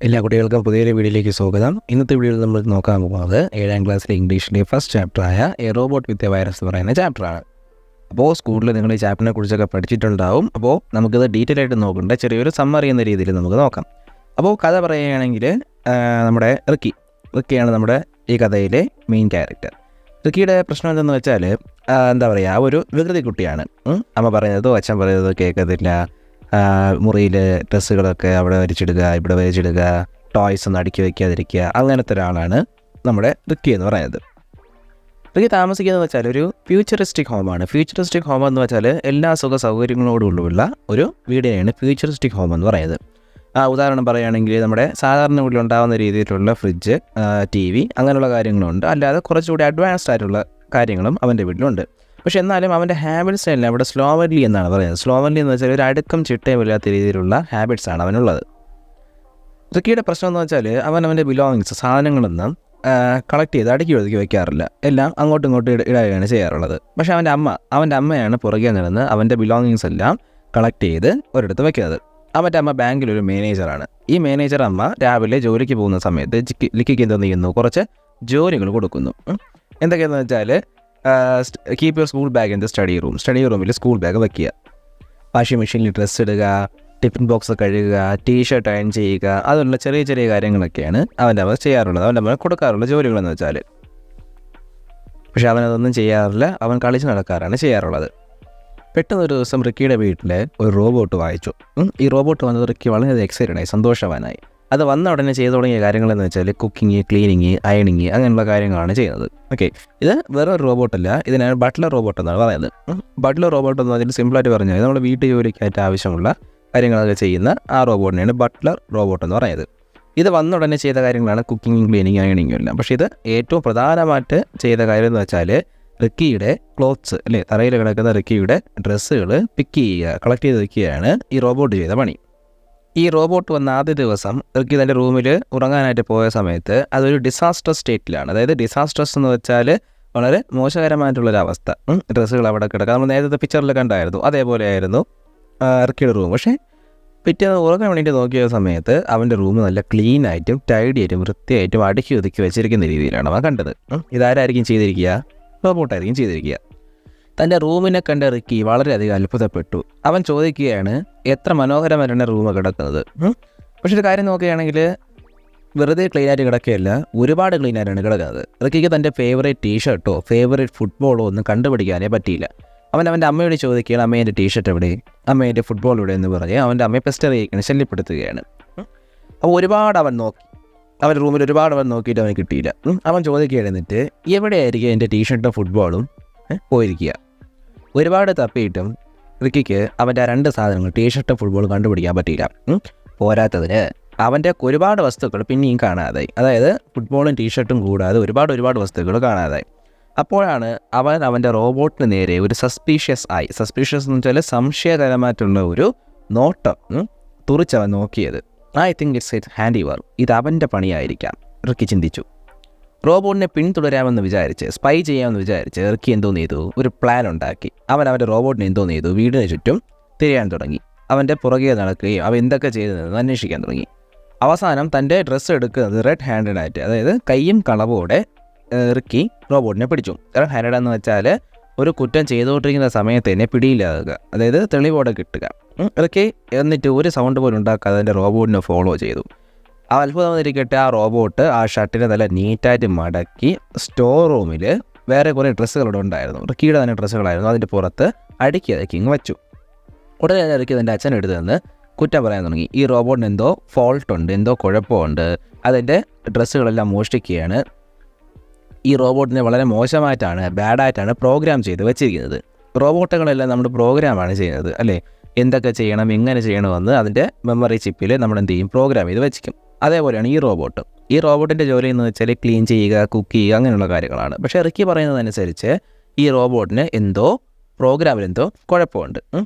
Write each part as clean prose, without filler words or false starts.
എല്ലാ കുട്ടികൾക്കും പുതിയൊരു വീഡിയോയിലേക്ക് സ്വാഗതം. ഇന്നത്തെ വീഡിയോയിൽ നമ്മൾ നോക്കാൻ പോകുന്നത് 7ാം ക്ലാസ്സിലെ ഇംഗ്ലീഷിലെ ഫസ്റ്റ് ചാപ്റ്ററായ a robot with a virus എന്ന് പറയുന്ന ചാപ്റ്ററാണ്. അപ്പോൾ സ്കൂളിൽ നിങ്ങൾ ഈ ചാപ്റ്ററിനെ കുറിച്ചൊക്കെ പഠിച്ചിട്ടുണ്ടാവും. അപ്പോൾ നമുക്കിത് ഡീറ്റെയിൽ ആയിട്ട് നോക്കേണ്ട ചെറിയൊരു സമ്മറി എന്ന രീതിയിൽ നമുക്ക് നോക്കാം. അപ്പോൾ കഥ പറയുകയാണെങ്കിൽ നമ്മുടെ റിക്കിയാണ് നമ്മുടെ ഈ കഥയിലെ മെയിൻ ക്യാരക്ടർ. റിക്കിയുടെ പ്രശ്നം എന്തെന്ന് വെച്ചാൽ എന്താ പറയുക, ഒരു വികൃതി കുട്ടിയാണ്. അമ്മ പറയുന്നതോ അച്ഛൻ പറയുന്നതോ കേൾക്കത്തില്ല. മുറിയിൽ ഡ്രസ്സുകളൊക്കെ അവിടെ വരച്ചിടുക, ഇവിടെ വരച്ചിടുക, ടോയ്സ് ഒന്നും അടുക്കി വയ്ക്കാതിരിക്കുക, അങ്ങനത്തെ ഒരാളാണ് നമ്മുടെ റിക്കി എന്ന് പറയുന്നത്. റിക്കി താമസിക്കുന്നത് വെച്ചാൽ ഒരു ഫ്യൂച്ചറിസ്റ്റിക് ഹോമാണ്. ഫ്യൂച്ചറിസ്റ്റിക് ഹോം എന്ന് വെച്ചാൽ എല്ലാ സുഖ സൗകര്യങ്ങളോടുള്ള ഒരു വീടിനെയാണ് ഫ്യൂച്ചറിസ്റ്റിക് ഹോം എന്ന് പറയുന്നത്. ഉദാഹരണം പറയുകയാണെങ്കിൽ നമ്മുടെ സാധാരണ വീട്ടിലുണ്ടാകുന്ന രീതിയിലുള്ള ഫ്രിഡ്ജ്, TV അങ്ങനെയുള്ള കാര്യങ്ങളുണ്ട്. അല്ലാതെ കുറച്ചുകൂടി അഡ്വാൻസ്ഡ് ആയിട്ടുള്ള കാര്യങ്ങളും അവൻ്റെ വീട്ടിലുണ്ട്. പക്ഷെ എന്നാലും അവൻ്റെ ഹാബിറ്റ്സ് എല്ലാം ഇവിടെ സ്ലോവർലി എന്നാണ് പറയുന്നത്. സ്ലോവർലി എന്ന് വെച്ചാൽ ഒരു അടുക്കം ചിട്ടയുമില്ലാത്ത രീതിയിലുള്ള ഹാബിറ്റ്സാണ് അവനുള്ളത്. റിക്കിയുടെ പ്രശ്നം എന്ന് വെച്ചാൽ അവൻ്റെ ബിലോങ്ങിങ്സ്, സാധനങ്ങളൊന്നും കളക്ട് ചെയ്ത് അടുക്കി ഒതുക്കി വയ്ക്കാറില്ല. എല്ലാം അങ്ങോട്ടും ഇങ്ങോട്ടും ഇടുകയാണ് ചെയ്യാറുള്ളത്. പക്ഷേ അവൻ്റെ അമ്മയാണ് പുറകെ നടന്ന് അവൻ്റെ ബിലോങ്ങിങ്സ് എല്ലാം കളക്ട് ചെയ്ത് ഒരിടത്ത് വയ്ക്കുന്നത്. അവൻ്റെ അമ്മ ബാങ്കിലൊരു മാനേജറാണ്. ഈ മാനേജർ അമ്മ രാവിലെ ജോലിക്ക് പോകുന്ന സമയത്ത് ലിക്കിക്ക് എന്ത് ചെയ്യുന്നു, കുറച്ച് ജോലികൾ കൊടുക്കുന്നു. എന്തൊക്കെയാണെന്ന് വെച്ചാൽ keep your school bag in the study റൂമിൽ സ്കൂൾ ബാഗ് വയ്ക്കുക, വാഷിംഗ് മെഷീനിൽ ഡ്രസ്സ് ഇടുക, ടിഫിൻ ബോക്സ് കഴുകുക, ടീഷർട്ട് അയൺ ചെയ്യുക, അതുള്ള ചെറിയ ചെറിയ കാര്യങ്ങളൊക്കെയാണ് അവൻ്റെ അമ്മ ചെയ്യാറുള്ളത്. അവൻ്റെ അമ്മ കൊടുക്കാറുള്ള ജോലികളെന്ന് വെച്ചാൽ. പക്ഷെ അവനതൊന്നും ചെയ്യാറില്ല. അവൻ കളിച്ച് നടക്കാറാണ് ചെയ്യാറുള്ളത്. പെട്ടെന്ന് ഒരു ദിവസം റിക്കിയുടെ വീട്ടിൽ ഒരു റോബോട്ട് വായിച്ചു. ഈ റോബോട്ട് വന്നത് റിക്കി വളരെ എക്സൈറ്റഡായി, സന്തോഷവാനായി. അത് വന്ന ഉടനെ ചെയ്തു തുടങ്ങിയ കാര്യങ്ങളെന്ന് വെച്ചാൽ കുക്കിങ്, ക്ലീനിങ്, അയണിങ് അങ്ങനെയുള്ള കാര്യങ്ങളാണ് ചെയ്യുന്നത്. ഓക്കെ, ഇത് വേറൊരു റോബോട്ടല്ല, ഇതിനാണ് ബട്ട്ലർ റോബോട്ട് എന്നാണ് പറയുന്നത്. ബട്ട്ലർ റോബോട്ട് എന്ന് പറഞ്ഞാൽ സിമ്പിളായിട്ട് പറഞ്ഞാൽ നമ്മുടെ വീട്ടു ജോലിക്കായിട്ട് ആവശ്യമുള്ള കാര്യങ്ങളൊക്കെ ചെയ്യുന്ന ആ റോബോട്ടിനെയാണ് ബട്ട്ലർ റോബോട്ട് എന്ന് പറയുന്നത്. ഇത് വന്ന ഉടനെ ചെയ്ത കാര്യങ്ങളാണ് കുക്കിങ്ങും, ക്ലീനിങ്, അയണിങ്ങും എല്ലാം. പക്ഷേ ഇത് ഏറ്റവും പ്രധാനമായിട്ട് ചെയ്ത കാര്യം എന്ന് വെച്ചാൽ റിക്കിയുടെ ക്ലോത്ത്സ് അല്ലേ, തറയിൽ കിടക്കുന്ന റിക്കിയുടെ ഡ്രസ്സുകൾ പിക്ക് ചെയ്യുക, കളക്ട് ചെയ്ത് വയ്ക്കുകയാണ് ഈ റോബോട്ട് ചെയ്ത പണി. ഈ റോബോട്ട് വന്ന ആദ്യ ദിവസം റിക്കി തൻ്റെ റൂമിൽ ഉറങ്ങാനായിട്ട് പോയ സമയത്ത് അതൊരു ഡിസാസ്റ്റർ സ്റ്റേറ്റിലാണ്. അതായത് ഡിസാസ്റ്റർസ് എന്ന് വെച്ചാൽ വളരെ മോശകരമായിട്ടുള്ളൊരവസ്ഥ. ഡ്രസ്സുകൾ അവിടെ കിടക്കുക. നമ്മൾ നേരത്തെ പിക്ചറിൽ കണ്ടായിരുന്നു, അതേപോലെ ആയിരുന്നു റിക്കിയുടെ റൂം. പക്ഷേ പിറ്റേന്ന് ഉറങ്ങാൻ വേണ്ടിയിട്ട് നോക്കിയ സമയത്ത് അവൻ്റെ റൂം നല്ല ക്ലീൻ ആയിട്ടും ടൈഡി ആയിട്ടും വൃത്തിയായിട്ടും അടുക്കി ഒതുക്കി വെച്ചിരിക്കുന്ന രീതിയിലാണ് അവൻ കണ്ടത്. ഇതാരായിരിക്കും ചെയ്തിരിക്കുക? റോബോട്ടായിരിക്കും ചെയ്തിരിക്കുക. തൻ്റെ റൂമിനെ കണ്ട റിക്കി വളരെയധികം അത്ഭുതപ്പെട്ടു. അവൻ ചോദിക്കുകയാണ്, എത്ര മനോഹരമായിട്ടാണ് റൂം കിടക്കുന്നത്. പക്ഷേ ഒരു കാര്യം നോക്കുകയാണെങ്കിൽ വെറുതെ ക്ലീനായിട്ട് കിടക്കുകയല്ല, ഒരുപാട് ക്ലീനായിട്ടാണ് കിടക്കുന്നത്. റിക്കിക്ക് തൻ്റെ ഫേവറേറ്റ് ടീഷർട്ടോ ഫേവറേറ്റ് ഫുട്ബോളോ ഒന്നും കണ്ടുപിടിക്കാനേ പറ്റിയില്ല. അവൻ്റെ അമ്മയോട് ചോദിക്കുകയാണ്, അമ്മേൻ്റെ ടീഷർട്ട് എവിടെ, അമ്മേൻ്റെ ഫുട്ബോൾ ഇവിടെ എന്ന് പറഞ്ഞ് അവൻ്റെ അമ്മയെ പെസ്റ്റർ ചെയ്യിക്കുകയാണ്, ശല്യപ്പെടുത്തുകയാണ്. അപ്പോൾ ഒരുപാട് അവൻ നോക്കി, അവൻ്റെ റൂമിൽ ഒരുപാട് അവൻ നോക്കിയിട്ട് അവന് കിട്ടിയില്ല. അവൻ ചോദിക്കുകയാണ്, എന്നിട്ട് എവിടെയായിരിക്കും എൻ്റെ ടീഷർട്ടും ഫുട്ബോളും പോയിരിക്കുക. ഒരുപാട് തപ്പിയിട്ടും റിക്കിക്ക് അവൻ്റെ 2 സാധനങ്ങൾ, ടീഷർട്ടും ഫുട്ബോളും കണ്ടുപിടിക്കാൻ പറ്റിയില്ല. പോരാത്തതിന് അവൻ്റെ ഒരുപാട് വസ്തുക്കൾ പിന്നെയും കാണാതായി. അതായത് ഫുട്ബോളും ടീഷർട്ടും കൂടാതെ ഒരുപാട് വസ്തുക്കൾ കാണാതായി. അപ്പോഴാണ് അവൻ്റെ റോബോട്ടിന് നേരെ ഒരു സസ്പീഷ്യസ് എന്ന് വെച്ചാൽ സംശയകരമായിട്ടുള്ള ഒരു നോട്ടം തുറിച്ചവൻ നോക്കിയത്. I think it's handy work, ഇത് അവൻ്റെ പണിയായിരിക്കാം റിക്കി ചിന്തിച്ചു. റോബോട്ടിനെ പിന്തുടരാമെന്ന് വിചാരിച്ച്, സ്പൈ ചെയ്യാമെന്ന് വിചാരിച്ച് റിക്കി എന്തോന്ന് ചെയ്തു, ഒരു പ്ലാൻ ഉണ്ടാക്കി. അവൻ്റെ റോബോട്ടിനെ എന്തോന്ന് ചെയ്തു, വീടിന് ചുറ്റും തിരയാൻ തുടങ്ങി. അവൻ്റെ പുറകെ നടക്കുകയും അവൻ എന്തൊക്കെ ചെയ്തതെന്ന് അന്വേഷിക്കാൻ തുടങ്ങി. അവസാനം തൻ്റെ ഡ്രസ്സ് എടുക്കുന്നത് റെഡ് ഹാൻഡഡ് ആയിട്ട്, അതായത് കയ്യും കളവോടെ റിക്കി റോബോട്ടിനെ പിടിച്ചു. റെഡ് ഹാൻഡഡ് എന്ന് വെച്ചാൽ ഒരു കുറ്റം ചെയ്തുകൊണ്ടിരിക്കുന്ന സമയത്ത് തന്നെ പിടിയിലാകുക, അതായത് തെളിവോടെ കിട്ടുക. റിക്കി എന്നിട്ട് ഒരു സൗണ്ട് പോലും ഉണ്ടാക്കാതെ അതിൻ്റെ റോബോട്ടിനെ ഫോളോ ചെയ്തു. അത്ഭുതം വന്നിരിക്കട്ടെ, ആ റോബോട്ട് ആ ഷർട്ടിനെ നല്ല നീറ്റായിട്ട് മടക്കി സ്റ്റോർ റൂമിൽ വേറെ കുറേ ഡ്രസ്സുകളോടെ ഉണ്ടായിരുന്നു, റിക്കിയുടെ തന്നെ ഡ്രസ്സുകളായിരുന്നു, അതിൻ്റെ പുറത്ത് അടുക്കി വെച്ചു. ഉടനെ റിക്കി തൻ്റെ അച്ഛനെടുത്ത് നിന്ന് കുറ്റം പറയാൻ തുടങ്ങി. ഈ റോബോട്ടിന് എന്തോ ഫോൾട്ട് ഉണ്ട്, എന്തോ കുഴപ്പമുണ്ട്, അതിൻ്റെ ഡ്രസ്സുകളെല്ലാം മോഷ്ടിക്കുകയാണ്. ഈ റോബോട്ടിനെ വളരെ മോശമായിട്ടാണ്, ബാഡായിട്ടാണ് പ്രോഗ്രാം ചെയ്ത് വെച്ചിരിക്കുന്നത്. റോബോട്ടുകളെല്ലാം നമ്മുടെ പ്രോഗ്രാമാണ് ചെയ്യുന്നത് അല്ലേ, എന്തൊക്കെ ചെയ്യണം, എങ്ങനെ ചെയ്യണമെന്ന് അതിൻ്റെ മെമ്മറി ചിപ്പിൽ നമ്മൾ എന്ത് ചെയ്യും, പ്രോഗ്രാം ചെയ്ത് വെച്ചിരിക്കും. അതേപോലെയാണ് ഈ റോബോട്ട്. ഈ റോബോട്ടിൻ്റെ ജോലി എന്ന് വെച്ചാൽ ക്ലീൻ ചെയ്യുക, കുക്ക് ചെയ്യുക, അങ്ങനെയുള്ള കാര്യങ്ങളാണ്. പക്ഷേ റിക്കി പറയുന്നതനുസരിച്ച് ഈ റോബോട്ടിന് പ്രോഗ്രാമിലെന്തോ കുഴപ്പമുണ്ട്.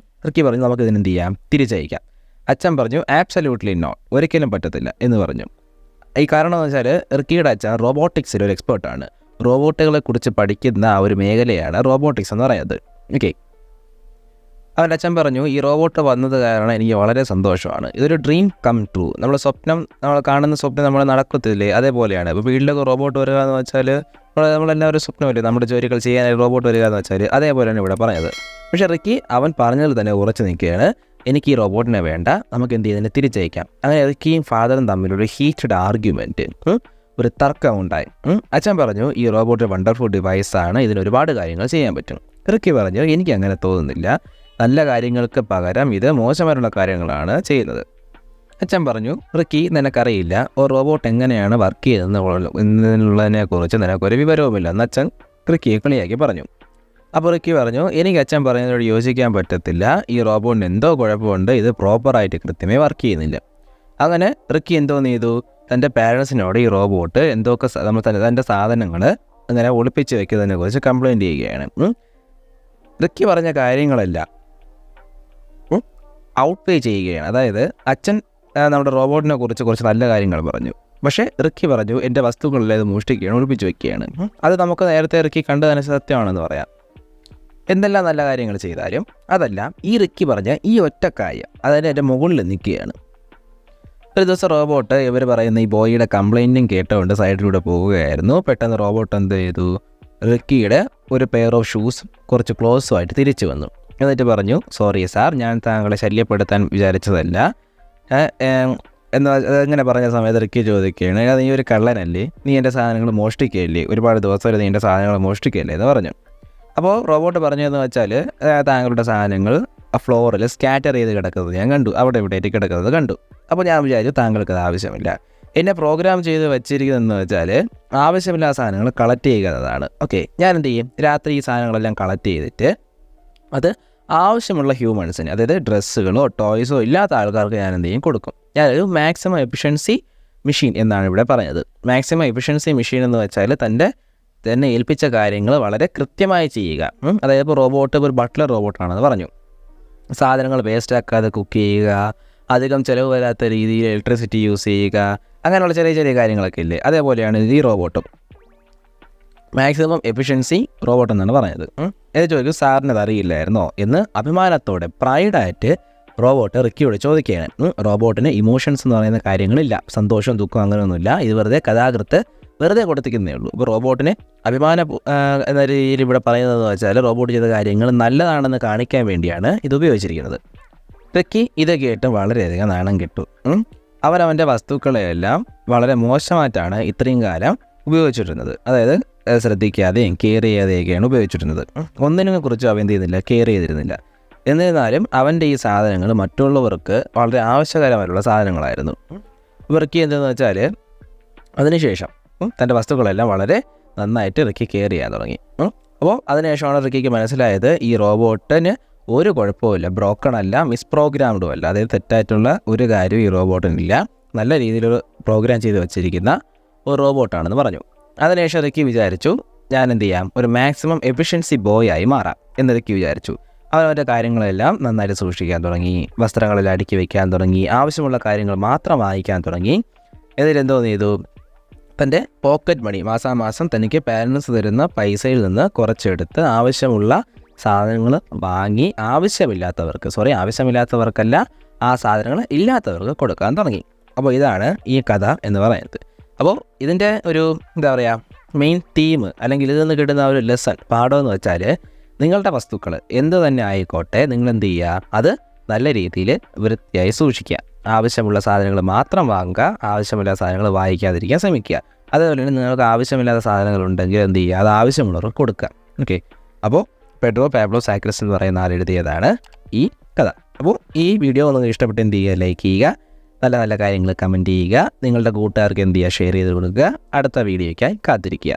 റിക്കി പറഞ്ഞു, നമുക്ക് ഇതിനെന്ത് ചെയ്യാം, തിരിച്ചയക്കാം. അച്ഛൻ പറഞ്ഞു, ആബ്സല്യൂട്ട്ലി നോട്ട്, ഒരിക്കലും പറ്റത്തില്ല എന്ന് പറഞ്ഞു. ഈ കാരണം എന്ന് വെച്ചാൽ റിക്കിയുടെ അച്ഛൻ റോബോട്ടിക്സിൽ ഒരു എക്സ്പേർട്ടാണ്. റോബോട്ടുകളെ കുറിച്ച് പഠിക്കുന്ന ആ ഒരു മേഖലയാണ് റോബോട്ടിക്സ് എന്ന് പറയുന്നത്. ഓക്കെ, അവൻ്റെ അച്ഛൻ പറഞ്ഞു, ഈ റോബോട്ട് വന്നത് കാരണം എനിക്ക് വളരെ സന്തോഷമാണ്. ഇതൊരു ഡ്രീം കം ട്രൂ. നമ്മൾ കാണുന്ന സ്വപ്നം നമ്മൾ നടക്കത്തില്ലേ, അതേപോലെയാണ്. ഇപ്പോൾ വീട്ടിലൊക്കെ റോബോട്ട് വരിക എന്ന് വെച്ചാൽ നമ്മളെല്ലാവരും സ്വപ്നമല്ലേ, നമ്മുടെ ജോലികൾ ചെയ്യാനായി റോബോട്ട് വരിക എന്ന് വെച്ചാൽ, അതേപോലെയാണ് ഇവിടെ പറഞ്ഞത്. പക്ഷേ റിക്കി അവൻ പറഞ്ഞതിൽ തന്നെ ഉറച്ചു നിൽക്കുകയാണ്, എനിക്ക് ഈ റോബോട്ടിനെ വേണ്ട, നമുക്ക് എന്ത് ചെയ്യുന്നതിന് തിരിച്ചയക്കാം. അങ്ങനെ റിക്കിയും ഫാദറും തമ്മിലൊരു ഹീറ്റഡ് ആർഗ്യുമെൻറ്റ്, ഒരു തർക്കം ഉണ്ടായി. അച്ഛൻ പറഞ്ഞു, ഈ റോബോട്ട് വണ്ടർഫുൾ ഡിവൈസാണ്, ഇതിന് ഒരുപാട് കാര്യങ്ങൾ ചെയ്യാൻ പറ്റും. റിക്കി പറഞ്ഞു, എനിക്ക് അങ്ങനെ തോന്നുന്നില്ല, നല്ല കാര്യങ്ങൾക്ക് പകരം ഇത് മോശമായിട്ടുള്ള കാര്യങ്ങളാണ് ചെയ്യുന്നത്. അച്ഛൻ പറഞ്ഞു, റിക്കി നിനക്കറിയില്ല ഒരു റോബോട്ട് എങ്ങനെയാണ് വർക്ക് ചെയ്യുന്നതിനുള്ളതിനെക്കുറിച്ച് നിനക്കൊരു വിവരവുമില്ല എന്ന് അച്ഛൻ റിക്കിയെ കളിയാക്കി പറഞ്ഞു. അപ്പോൾ റിക്കി പറഞ്ഞു, എനിക്ക് അച്ഛൻ പറയുന്നതിനോട് യോജിക്കാൻ പറ്റത്തില്ല, ഈ റോബോട്ടിന് എന്തോ കുഴപ്പമുണ്ട്, ഇത് പ്രോപ്പറായിട്ട് കൃത്യമായി വർക്ക് ചെയ്യുന്നില്ല. അങ്ങനെ റിക്കി എന്തോന്ന് ചെയ്തു, തൻ്റെ പാരൻസിനോട് ഈ റോബോട്ട് എന്തൊക്കെ തൻ്റെ സാധനങ്ങൾ അങ്ങനെ ഒളിപ്പിച്ച് വെക്കുന്നതിനെ കുറിച്ച് കംപ്ലയിൻറ്റ് ചെയ്യുകയാണ്. റിക്കി പറഞ്ഞ കാര്യങ്ങളെല്ലാം ഔട്ട്വേ ചെയ്യുകയാണ്. അതായത് അച്ഛൻ നമ്മുടെ റോബോട്ടിനെ കുറിച്ച് കുറച്ച് നല്ല കാര്യങ്ങൾ പറഞ്ഞു, പക്ഷേ റിക്കി പറഞ്ഞു എൻ്റെ വസ്തുക്കളെല്ലാം ഇത് മോഷ്ടിക്കുകയാണ്, ഒളിപ്പിച്ച് വെക്കുകയാണ്. അത് നമുക്ക് നേരത്തെ റിക്കി കണ്ടു തന്നെ സത്യമാണെന്ന് പറയാം. എന്തെല്ലാം നല്ല കാര്യങ്ങൾ ചെയ്താലും അതെല്ലാം ഈ റിക്കി പറഞ്ഞ ഈ ഒറ്റ കാര്യം അതായത് എൻ്റെ മുകളിൽ നിൽക്കുകയാണ്. ഒരു ദിവസം റോബോട്ട് ഇവർ പറയുന്ന ഈ ബോയിയുടെ കംപ്ലയിൻറ്റും കേട്ടുകൊണ്ട് സൈഡിലൂടെ പോവുകയായിരുന്നു. പെട്ടെന്ന് റോബോട്ട് എന്ത് ചെയ്തു, റിക്കിയുടെ ഒരു പെയർ ഓഫ് ഷൂസ് കുറച്ച് ക്ലോസുമായിട്ട് തിരിച്ചു വന്നു. എന്നിട്ട് പറഞ്ഞു, സോറി സാർ, ഞാൻ താങ്കളെ ശല്യപ്പെടുത്താൻ വിചാരിച്ചതല്ല എങ്ങനെ പറഞ്ഞ സമയത്ത് റിക്കി ചോദിക്കുകയാണ്, നീ ഒരു കള്ളനല്ലേ, നീ എൻ്റെ സാധനങ്ങൾ മോഷ്ടിക്കുകയല്ലേ, ഒരുപാട് ദിവസം വരെ നീ എൻ്റെ സാധനങ്ങൾ മോഷ്ടിക്കുകയല്ലേ എന്ന് പറഞ്ഞു. അപ്പോൾ റോബോട്ട് പറഞ്ഞതെന്ന് വെച്ചാൽ, താങ്കളുടെ സാധനങ്ങൾ ഫ്ലോറിൽ സ്കാറ്റർ ചെയ്ത് കിടക്കുന്നത് ഞാൻ കണ്ടു, അവിടെ ഇവിടെയായിട്ട് കിടക്കുന്നത് കണ്ടു. അപ്പോൾ ഞാൻ വിചാരിച്ചു താങ്കൾക്കത് ആവശ്യമില്ല, എന്നെ പ്രോഗ്രാം ചെയ്ത് വെച്ചിരിക്കുന്നതെന്ന് വെച്ചാൽ ആവശ്യമില്ലാത്ത സാധനങ്ങൾ കളക്ട് ചെയ്യുക എന്നതാണ്. ഓക്കെ, ഞാൻ എന്ത് ചെയ്യും, രാത്രി ഈ സാധനങ്ങളെല്ലാം കളക്ട് ചെയ്തിട്ട് അത് ആവശ്യമുള്ള ഹ്യൂമൻസിന്, അതായത് ഡ്രസ്സുകളോ ടോയ്സോ ഇല്ലാത്ത ആൾക്കാർക്ക് ഞാൻ എന്ത് ചെയ്യും, കൊടുക്കും. ഞാനൊരു മാക്സിമം എഫിഷ്യൻസി മെഷീൻ എന്നാണ് ഇവിടെ പറഞ്ഞത്. മാക്സിമം എഫിഷ്യൻസി മെഷീൻ എന്ന് വെച്ചാൽ തന്നെ ഏൽപ്പിച്ച കാര്യങ്ങൾ വളരെ കൃത്യമായി ചെയ്യുക. അതായത് ഇപ്പോൾ റോബോട്ട് ഒരു ബട്ട്ലർ റോബോട്ടാണെന്ന് പറഞ്ഞു, സാധനങ്ങൾ വേസ്റ്റ് ആക്കാതെ കുക്ക് ചെയ്യുക, അധികം ചിലവ് വരാത്ത രീതിയിൽ ഇലക്ട്രിസിറ്റി യൂസ് ചെയ്യുക, അങ്ങനെയുള്ള ചെറിയ ചെറിയ കാര്യങ്ങളൊക്കെ ഇല്ലേ, അതേപോലെയാണ് ഈ റോബോട്ടും. മാക്സിമം എഫിഷ്യൻസി റോബോട്ട് എന്നാണ് പറഞ്ഞത്. ഇത് ചോദിക്കും, സാറിനത് അറിയില്ലായിരുന്നോ എന്ന് അഭിമാനത്തോടെ പ്രൈഡായിട്ട് റോബോട്ട് റിക്കിയോട് ചോദിക്കുകയാണ്. റോബോട്ടിന് ഇമോഷൻസ് എന്ന് പറയുന്ന കാര്യങ്ങളില്ല, സന്തോഷം ദുഃഖം അങ്ങനെയൊന്നുമില്ല, ഇത് വെറുതെ കഥാകൃത്ത് വെറുതെ കൊടുത്തിക്കുന്നേ ഉള്ളൂ. ഇപ്പോൾ റോബോട്ടിന് അഭിമാന എന്ന രീതിയിൽ ഇവിടെ പറയുന്നതെന്ന് വെച്ചാൽ റോബോട്ട് ചെയ്ത കാര്യങ്ങൾ നല്ലതാണെന്ന് കാണിക്കാൻ വേണ്ടിയാണ് ഇത് ഉപയോഗിച്ചിരിക്കുന്നത്. റിക്കി ഇത് കേട്ട് വളരെയധികം നാണം കെട്ടു. അവനവൻ്റെ വസ്തുക്കളെയെല്ലാം വളരെ മോശമായിട്ടാണ് ഇത്രയും കാലം ഉപയോഗിച്ചിരുന്നത്. അതായത് ശ്രദ്ധിക്കാതെയും കെയർ ചെയ്യാതെയൊക്കെയാണ് ഉപയോഗിച്ചിരുന്നത്. ഒന്നിനെ കുറിച്ചും അവൻ എന്ത് ചെയ്യുന്നില്ല, കെയർ ചെയ്തിരുന്നില്ല. എന്നിരുന്നാലും അവൻ്റെ ഈ സാധനങ്ങൾ മറ്റുള്ളവർക്ക് വളരെ ആവശ്യകരമായിട്ടുള്ള സാധനങ്ങളായിരുന്നു. റിക്കി എന്തെന്ന് വെച്ചാൽ അതിനുശേഷം തൻ്റെ വസ്തുക്കളെല്ലാം വളരെ നന്നായിട്ട് റിക്കി കെയർ ചെയ്യാൻ തുടങ്ങി. അപ്പോൾ അതിനുശേഷമാണ് റിക്കിക്ക് മനസ്സിലായത് ഈ റോബോട്ടിന് ഒരു കുഴപ്പമില്ല, ബ്രോക്കൺ അല്ല, മിസ്പ്രോഗ്രാംഡും അല്ല, അതായത് തെറ്റായിട്ടുള്ള ഒരു കാര്യവും ഈ റോബോട്ടിനില്ല, നല്ല രീതിയിൽ പ്രോഗ്രാം ചെയ്ത് വെച്ചിരിക്കുന്ന ഒരു റോബോട്ടാണെന്ന് പറഞ്ഞു. അതിനുശേഷം റിക്കി വിചാരിച്ചു, ഞാൻ എന്ത് ചെയ്യാം, ഒരു മാക്സിമം എഫിഷ്യൻസി ബോയ് ആയി മാറാം എന്ന് റിക്കി വിചാരിച്ചു. അവനവൻ്റെ കാര്യങ്ങളെല്ലാം നന്നായിട്ട് സൂക്ഷിക്കാൻ തുടങ്ങി, വസ്ത്രങ്ങളെല്ലാം അടുക്കി വയ്ക്കാൻ തുടങ്ങി, ആവശ്യമുള്ള കാര്യങ്ങൾ മാത്രം വാങ്ങിക്കാൻ തുടങ്ങി. ഇതിലെന്തോന്ന് ചെയ്തു, തൻ്റെ പോക്കറ്റ് മണി മാസാമാസം തനിക്ക് പാരൻസ് തരുന്ന പൈസയിൽ നിന്ന് കുറച്ചെടുത്ത് ആവശ്യമുള്ള സാധനങ്ങൾ വാങ്ങി ആവശ്യമില്ലാത്തവർക്കല്ല, ആ സാധനങ്ങൾ ഇല്ലാത്തവർക്ക് കൊടുക്കാൻ തുടങ്ങി. അപ്പോൾ ഇതാണ് ഈ കഥ എന്ന് പറയുന്നത്. അപ്പോൾ ഇതിൻ്റെ ഒരു എന്താ പറയുക മെയിൻ തീം അല്ലെങ്കിൽ ഇതിൽ നിന്ന് കിട്ടുന്ന ഒരു ലെസൺ പാഠമെന്ന് വെച്ചാൽ, നിങ്ങളുടെ വസ്തുക്കൾ എന്ത് തന്നെ ആയിക്കോട്ടെ, നിങ്ങൾ എന്ത് ചെയ്യുക, അത് നല്ല രീതിയിൽ വൃത്തിയായി സൂക്ഷിക്കുക. ആവശ്യമുള്ള സാധനങ്ങൾ മാത്രം വാങ്ങുക, ആവശ്യമില്ലാത്ത സാധനങ്ങൾ വാങ്ങിക്കാതിരിക്കാൻ ശ്രമിക്കുക. അതുപോലെ തന്നെ നിങ്ങൾക്ക് ആവശ്യമില്ലാത്ത സാധനങ്ങൾ ഉണ്ടെങ്കിൽ എന്ത് ചെയ്യുക, അത് ആവശ്യമുള്ളവർക്ക് കൊടുക്കുക. ഓക്കെ, അപ്പോൾ പെഡ്രോ പാബ്ലോ സാക്രസ് എന്ന് പറയുന്ന ആൾ എഴുതിയതാണ് ഈ കഥ. അപ്പോൾ ഈ വീഡിയോ നിങ്ങൾക്ക് ഇഷ്ടപ്പെട്ട് എന്ത് ചെയ്യുക, ലൈക്ക് ചെയ്യുക, നല്ല നല്ല കാര്യങ്ങൾ കമൻറ്റ് ചെയ്യുക, നിങ്ങളുടെ കൂട്ടുകാർക്ക് എന്ത് ചെയ്യുക, ഷെയർ ചെയ്ത് കൊടുക്കുക. അടുത്ത വീഡിയോയ്ക്കായി കാത്തിരിക്കുക.